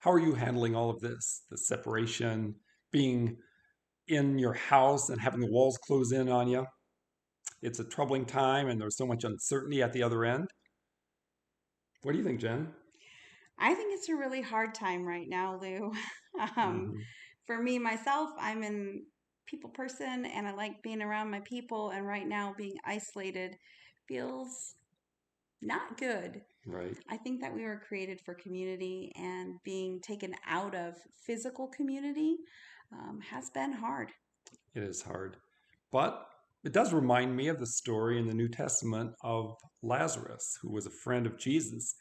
How are you handling all of this? The separation, being in your house and having the walls close in on you. It's a troubling time and there's so much uncertainty at the other end. What do you think, Jen? I think it's a really hard time right now, Lou. Um, Hmm. for me, myself, I'm a people person and I like being around my people. And right now, being isolated feels not good. Right. I think that we were created for community, and being taken out of physical community has been hard. It is hard. But it does remind me of the story in the New Testament of Lazarus, who was a friend of Jesus.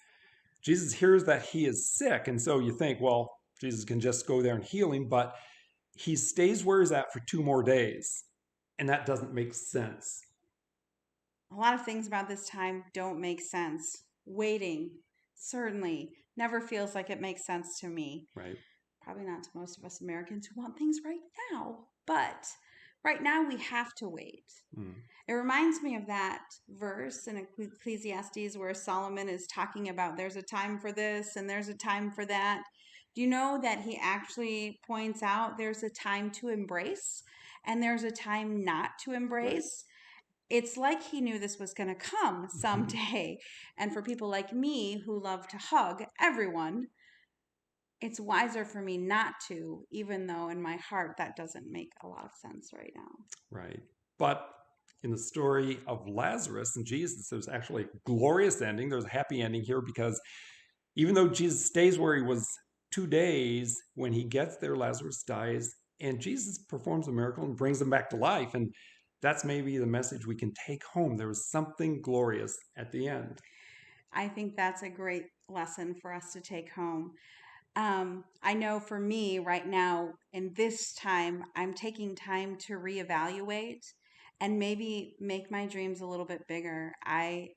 Jesus hears that he is sick, and so you think, well, Jesus can just go there and heal him, but he stays where he's at for 2 more days, and that doesn't make sense. A lot of things about this time don't make sense. Waiting, certainly, never feels like it makes sense to me. Right. Probably not to most of us Americans who want things right now, but right now we have to wait. Mm. It reminds me of that verse in Ecclesiastes where Solomon is talking about there's a time for this and there's a time for that. Do you know that he actually points out there's a time to embrace and there's a time not to Right. embrace? It's like he knew this was going to come Mhm. someday. And for people like me who love to hug everyone, it's wiser for me not to, even though in my heart that doesn't make a lot of sense right now. Right. But in the story of Lazarus and Jesus, there's actually a glorious ending. There's a happy ending here because even though Jesus stays where he was 2 days, when he gets there, Lazarus dies, and Jesus performs a miracle and brings him back to life. And that's maybe the message we can take home. There was something glorious at the end. I think that's a great lesson for us to take home. I know for me right now, in this time, I'm taking time to reevaluate and maybe make my dreams a little bit bigger. I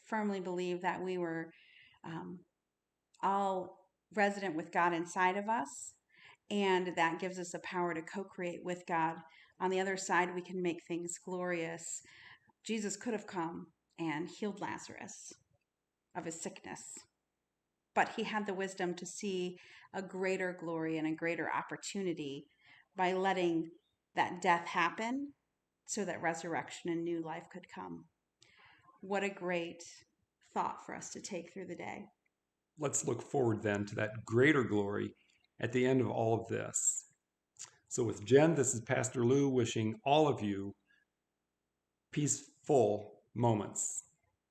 firmly believe that we were um, all resident with God inside of us, and that gives us a power to co create with God. On the other side, we can make things glorious. Jesus could have come and healed Lazarus of his sickness, but he had the wisdom to see a greater glory and a greater opportunity by letting that death happen so that resurrection and new life could come. What a great thought for us to take through the day. Let's look forward then to that greater glory at the end of all of this. So, with Jen, this is Pastor Lou wishing all of you peaceful moments.